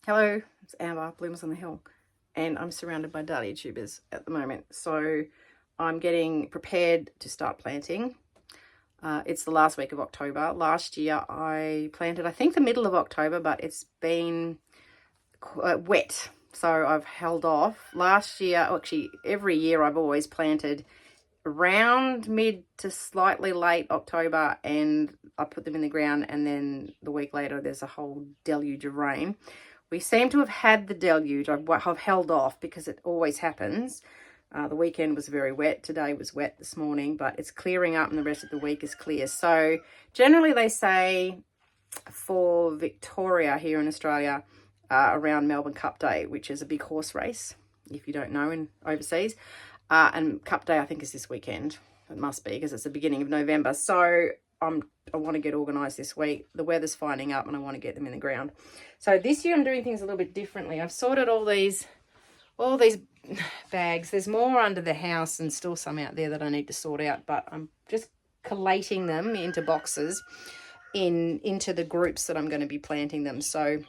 Hello, it's Amber, Blooms on the Hill, and I'm surrounded by dahlia tubers at the moment. So I'm getting prepared to start planting. It's the last week of October. Last year I planted, I think, the middle of October, but it's been wet. So I've held off. Last year, actually every year I've always planted around mid to slightly late October, and I put them in the ground, and then the week later there's a whole deluge of rain. We seem to have had the deluge. I've held off because it always happens. The weekend was very wet. Today was wet this morning, but it's clearing up and the rest of the week is clear. So generally they say for Victoria here in Australia, around Melbourne Cup Day, which is a big horse race, if you don't know, in overseas. And Cup Day, I think, is this weekend. It must be because it's the beginning of November. So I want to get organised this week. The weather's finding up and I want to get them in the ground. So this year I'm doing things a little bit differently. I've sorted all these bags. There's more under the house and still some out there that I need to sort out, but I'm just collating them into boxes into the groups that I'm going to be planting them. So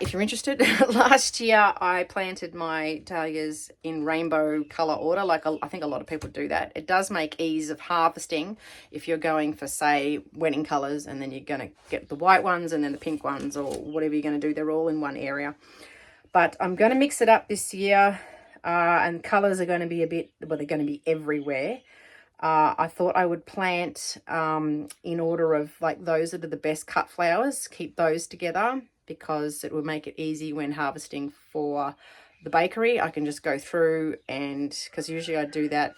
if you're interested, last year I planted my dahlias in rainbow colour order. I think a lot of people do that. It does make ease of harvesting if you're going for, say, wedding colours, and then you're going to get the white ones and then the pink ones, or whatever you're going to do. They're all in one area. But I'm going to mix it up this year, and colours are going to be they're going to be everywhere. I thought I would plant in order of those that are the best cut flowers, keep those together, because it will make it easy when harvesting for the bakery. I can just go through, and because usually I do that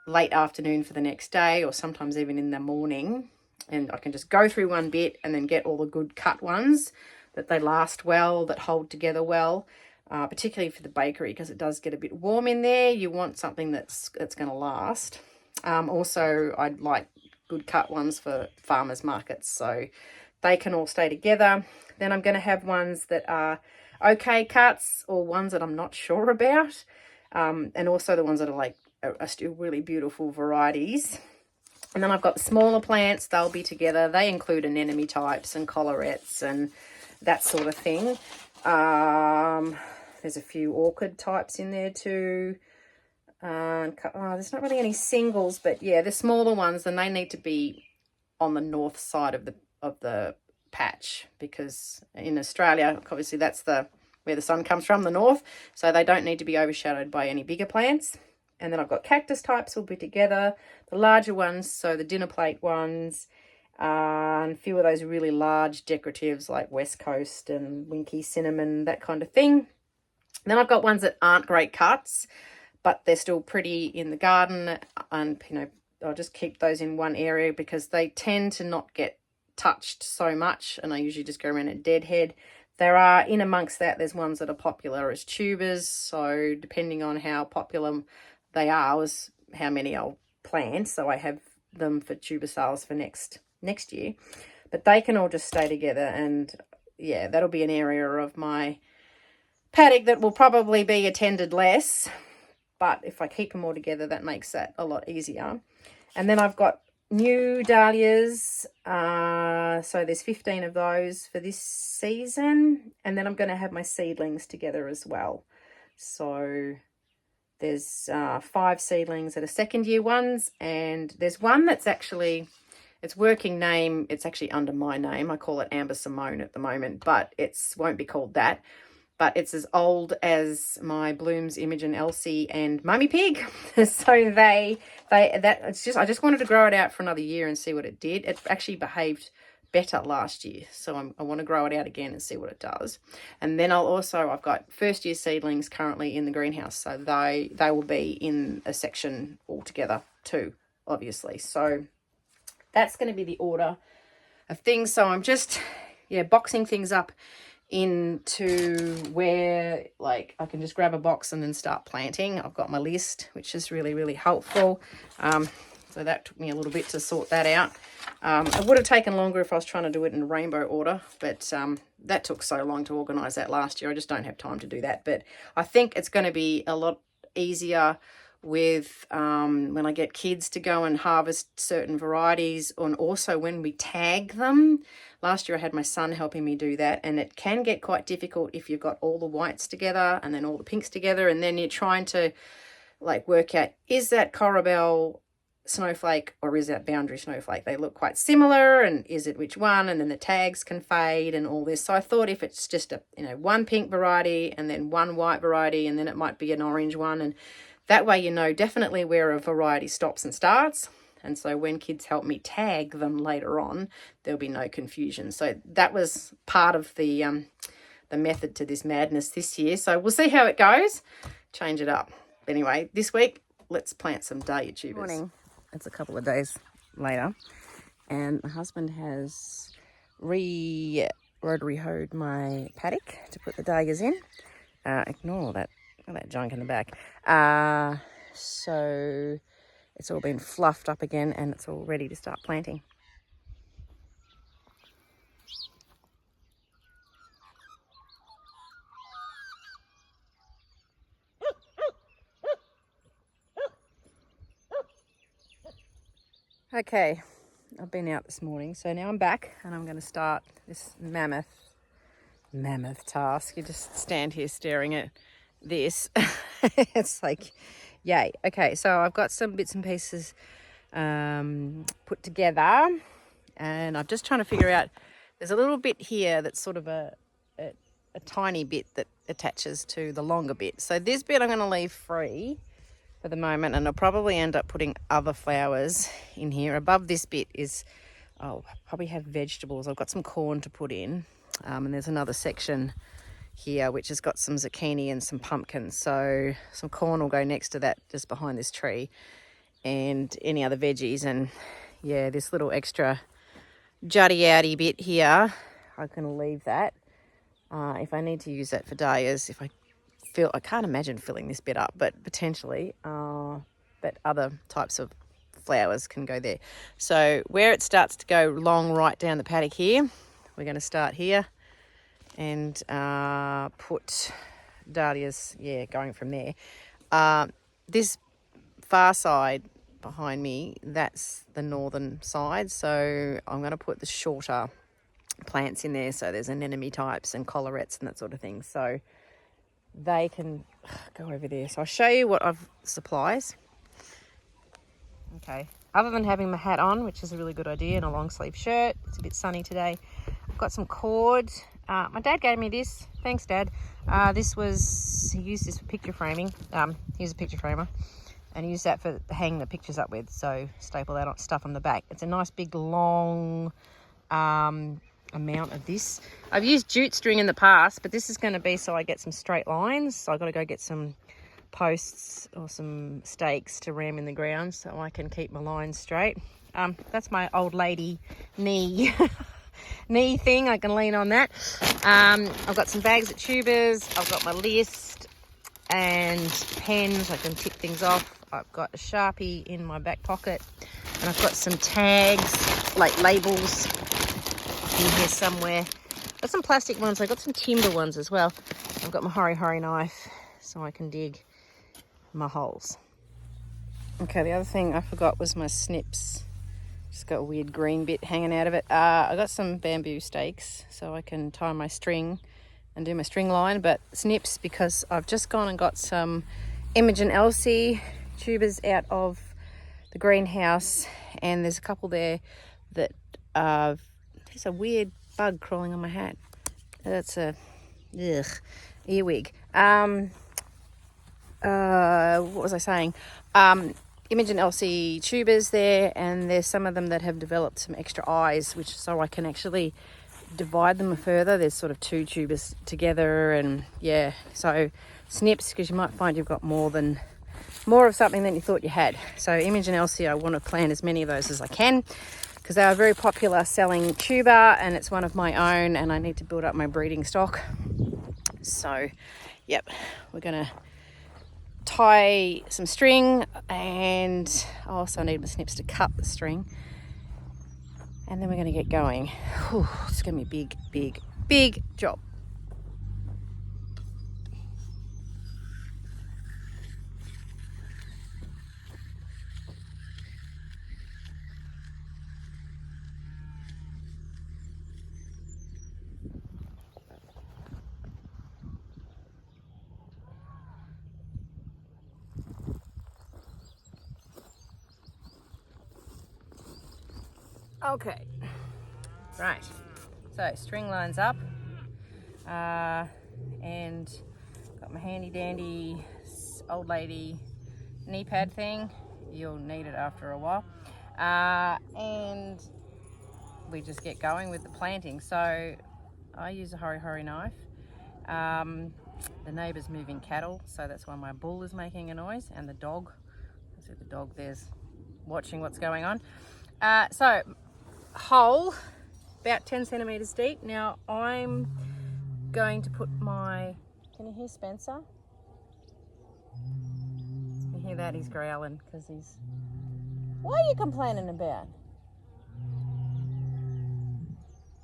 late afternoon for the next day, or sometimes even in the morning, and I can just go through one bit and then get all the good cut ones that they last well, that hold together well, particularly for the bakery, because it does get a bit warm in there. You want something that's going to last. Also, I'd like good cut ones for farmers markets, so they can all stay together. Then I'm going to have ones that are okay cuts, or ones that I'm not sure about, and also the ones that are still really beautiful varieties. And then I've got the smaller plants. They'll be together. They include anemone types and collarettes and that sort of thing. There's a few orchid types in there too. There's not really any singles, but yeah, the smaller ones, then they need to be on the north side of the patch, because in Australia, obviously, that's where the sun comes from, the north, so they don't need to be overshadowed by any bigger plants. And then I've got cactus types will be together, the larger ones, so the dinner plate ones, and a few of those really large decoratives like West Coast and Winky Cinnamon, that kind of thing. Then I've got ones that aren't great cuts, but they're still pretty in the garden, and I'll just keep those in one area because they tend to not get touched so much, and I usually just go around a deadhead. There are, in amongst that, there's ones that are popular as tubers, so depending on how popular they are was how many I'll plant. So I have them for tuber sales for next year, but they can all just stay together. And yeah, that'll be an area of my paddock that will probably be attended less, but if I keep them all together, that makes that a lot easier. And then I've got new dahlias, so there's 15 of those for this season, and then I'm going to have my seedlings together as well. So there's 5 seedlings that are second year ones, and there's one that's actually, its working name, it's actually under my name. I call it Amber Simone at the moment, but it won't be called that. But it's as old as my Blooms, Imogen, Elsie, and Mummy Pig. So I just wanted to grow it out for another year and see what it did. It actually behaved better last year, so I want to grow it out again and see what it does. And then I've got first year seedlings currently in the greenhouse, so they will be in a section altogether too, obviously. So that's going to be the order of things. So I'm just boxing things up into where I can just grab a box and then start planting. I've got my list, which is really, really helpful. So that took me a little bit to sort that out. It would have taken longer if I was trying to do it in rainbow order, but that took so long to organise that last year. I just don't have time to do that. But I think it's going to be a lot easier with when I get kids to go and harvest certain varieties, and also when we tag them. Last year I had my son helping me do that, and it can get quite difficult if you've got all the whites together and then all the pinks together, and then you're trying to like work out, is that Corabelle snowflake or is that boundary snowflake? They look quite similar, and is it which one? And then the tags can fade and all this. So I thought if it's just a, you know, one pink variety and then one white variety, and then it might be an orange one, and that way you know definitely where a variety stops and starts. And so when kids help me tag them later on, there'll be no confusion. So that was part of the method to this madness this year. So we'll see how it goes. Change it up. But anyway, this week, let's plant some dahlia tubers. Morning. It's a couple of days later, and my husband has rotary hoed my paddock to put the dahlias in. Ignore all that junk in the back. So it's all been fluffed up again, and it's all ready to start planting. Okay, I've been out this morning, so now I'm back, and I'm going to start this mammoth task. You just stand here staring at this. It's like, yay. Okay, so I've got some bits and pieces put together, and I'm just trying to figure out, there's a little bit here that's sort of a tiny bit that attaches to the longer bit. So this bit I'm going to leave free for the moment, and I'll probably end up putting other flowers in here. Above this bit is, I'll probably have vegetables. I've got some corn to put in, and there's another section here which has got some zucchini and some pumpkins. So some corn will go next to that, just behind this tree, and any other veggies. And yeah, this little extra jutty outy bit here, I can leave that if I need to use that for dahlias. If I can't imagine filling this bit up, but potentially, but other types of flowers can go there. So where it starts to go long right down the paddock here, we're going to start here and put dahlias, going from there. This far side behind me, that's the northern side, so I'm going to put the shorter plants in there. So there's anemone types and collarettes and that sort of thing, so they can go over there. So I'll show you what I've supplies. Okay, other than having my hat on, which is a really good idea, and a long sleeve shirt, it's a bit sunny today, I've got some cord. My dad gave me this. Thanks, Dad. He used this for picture framing. He's a picture framer, and he used that for hanging the pictures up with. So staple that stuff on the back. It's a nice big long amount of this. I've used jute string in the past, but this is going to be so I get some straight lines. So I've got to go get some posts or some stakes to ram in the ground so I can keep my lines straight. That's my old lady knee knee thing. I can lean on that. I've got some bags of tubers. I've got my list and pens. I can tick things off. I've got a Sharpie in my back pocket, and I've got some tags, like labels, in here somewhere. Got some plastic ones. I've got some timber ones as well. I've got my hori knife so I can dig my holes. Okay, the other thing I forgot was my snips. Just got a weird green bit hanging out of it. I got some bamboo stakes so I can tie my string and do my string line, but snips because I've just gone and got some Imogen Elsie tubers out of the greenhouse, and there's a couple there that there's a weird bug crawling on my hat. That's a earwig. What was I saying? Imogen Elsie tubers there, and there's some of them that have developed some extra eyes, which so I can actually divide them further. There's sort of two tubers together, and yeah, so snips, because you might find you've got more of something than you thought you had. So Imogen Elsie, I want to plant as many of those as I can, because they are a very popular selling tuber, and it's one of my own, and I need to build up my breeding stock. So yep, we're gonna tie some string, and I also need my snips to cut the string, and then we're going to get going. Whew, it's going to be a big job. Okay, right, so string lines up, and got my handy dandy old lady knee pad thing. You'll need it after a while, and we just get going with the planting. So I use a hori knife. The neighbour's moving cattle, so that's why my bull is making a noise, and the dog. See the dog there's watching what's going on. So hole about 10 centimetres deep. Now I'm going to put my, can you hear Spencer? You hear that? He's growling because he's, what are you complaining about?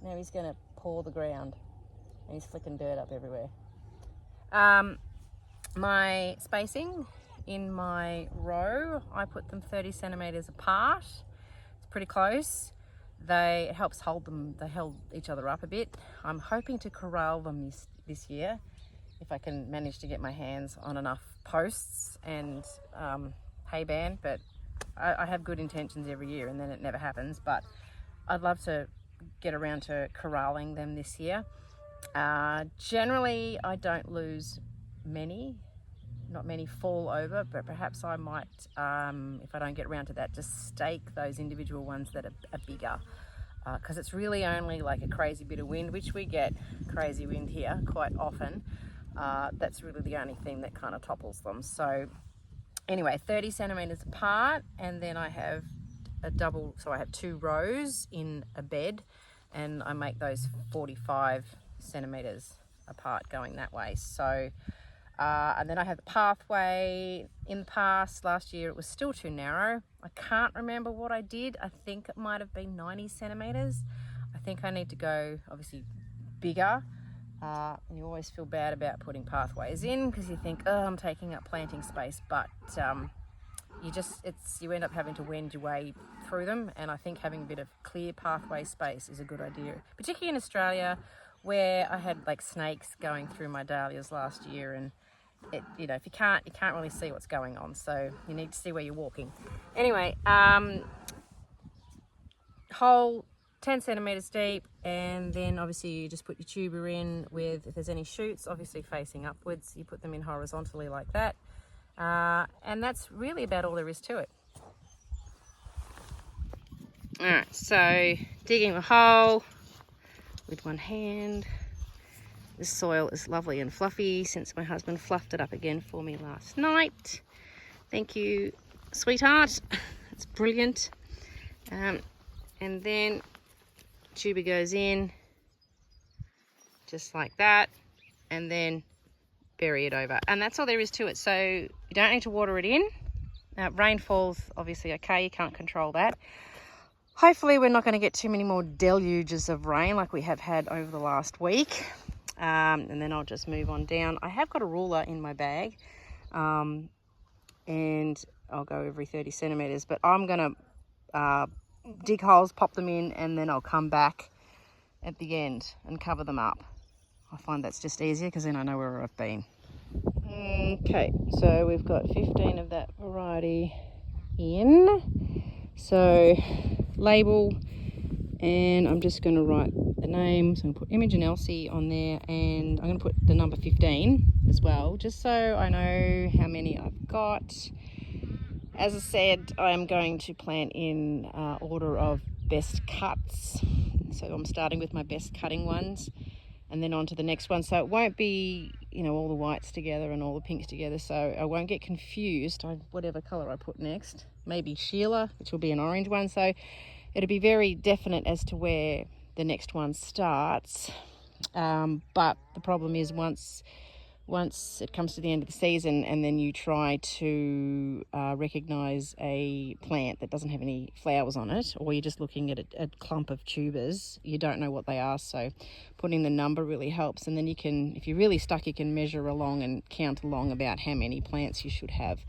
Now he's going to paw the ground and he's flicking dirt up everywhere. My spacing in my row, I put them 30 centimetres apart. It's pretty close. It helps hold them, they held each other up a bit. I'm hoping to corral them this year, if I can manage to get my hands on enough posts and hay band, but I have good intentions every year and then it never happens, but I'd love to get around to corralling them this year. Generally, I don't lose many. Not many fall over, but perhaps I might, if I don't get around to that, just stake those individual ones that are bigger, because it's really only like a crazy bit of wind, which we get crazy wind here quite often. That's really the only thing that kind of topples them. So anyway, 30 centimetres apart, and then I have a double, so I have 2 rows in a bed, and I make those 45 centimetres apart going that way. So and then I have the pathway. In the past, last year, it was still too narrow. I can't remember what I did. I think it might have been 90 centimetres. I think I need to go, obviously, bigger. You always feel bad about putting pathways in because you think, oh, I'm taking up planting space, but you end up having to wend your way through them, and I think having a bit of clear pathway space is a good idea, particularly in Australia, where I had like snakes going through my dahlias last year, and if you can't really see what's going on, so you need to see where you're walking. Anyway, hole 10 centimetres deep, and then obviously you just put your tuber in with, if there's any shoots, obviously facing upwards, you put them in horizontally like that, and that's really about all there is to it. Alright, so digging the hole with one hand. This soil is lovely and fluffy since my husband fluffed it up again for me last night. Thank you, sweetheart. It's brilliant. And then tuber goes in just like that, and then bury it over. And that's all there is to it. So you don't need to water it in. Rain falls, obviously, okay, you can't control that. Hopefully we're not going to get too many more deluges of rain like we have had over the last week. And then I'll just move on down. I have got a ruler in my bag, and I'll go every 30 centimetres, but I'm going to dig holes, pop them in, and then I'll come back at the end and cover them up. I find that's just easier because then I know where I've been. Okay, so we've got 15 of that variety in. So label, and I'm just going to write the name. So I'm going to put Imogen Elsie on there, and I'm going to put the number 15 as well, just so I know how many I've got. As I said, I'm going to plant in order of best cuts. So I'm starting with my best cutting ones and then on to the next one. So it won't be, all the whites together and all the pinks together. So I won't get confused on whatever colour I put next. Maybe Sheila, which will be an orange one. So it'll be very definite as to where the next one starts. But the problem is once it comes to the end of the season and then you try to recognise a plant that doesn't have any flowers on it, or you're just looking at a clump of tubers, you don't know what they are. So putting the number really helps, and then you can, if you're really stuck, you can measure along and count along about how many plants you should have.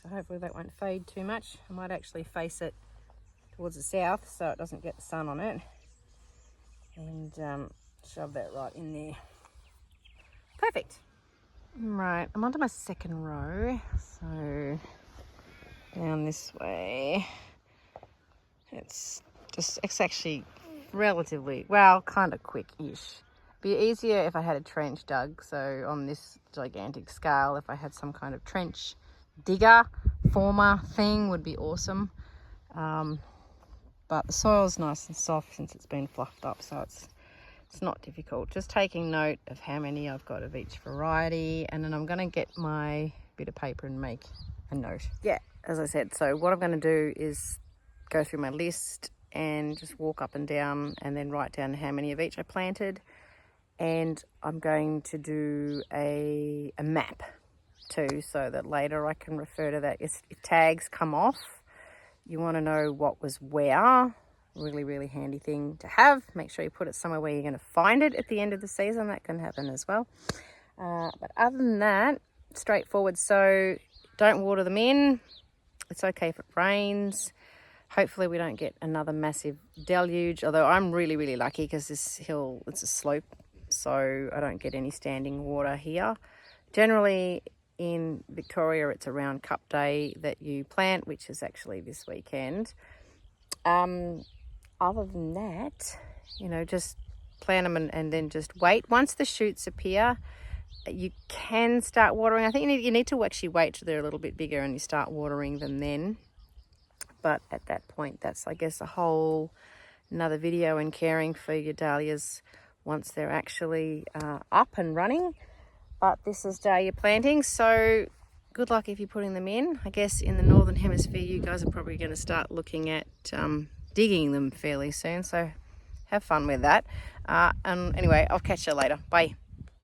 So hopefully that won't fade too much. I might actually face it towards the south so it doesn't get the sun on it. And shove that right in there. Perfect. Right, I'm onto my second row. So down this way. It's actually relatively, well, kind of quick-ish. Be easier if I had a trench dug. So on this gigantic scale, if I had some kind of trench digger former thing would be awesome. But the soil's nice and soft since it's been fluffed up, so it's not difficult. Just taking note of how many I've got of each variety, and then I'm going to get my bit of paper and make a note. Yeah, as I said, so what I'm going to do is go through my list and just walk up and down and then write down how many of each I planted. And I'm going to do a map too, so that later I can refer to that. If tags come off, you want to know what was where. Really, really handy thing to have. Make sure you put it somewhere where you're going to find it at the end of the season. That can happen as well. But other than that, straightforward. So don't water them in. It's okay if it rains. Hopefully we don't get another massive deluge, although I'm really, really lucky because this hill, it's a slope, so I don't get any standing water here. Generally in Victoria, it's around Cup Day that you plant, which is actually this weekend. Other than that, you know, just plant them and then just wait. Once the shoots appear, you can start watering. I think you need to actually wait till they're a little bit bigger and you start watering them then. But at that point, that's, I guess, a whole another video in caring for your dahlias once they're actually up and running. But this is dahlia planting, so good luck if you're putting them in. I guess in the Northern Hemisphere, you guys are probably going to start looking at digging them fairly soon, so have fun with that. And anyway, I'll catch you later. Bye.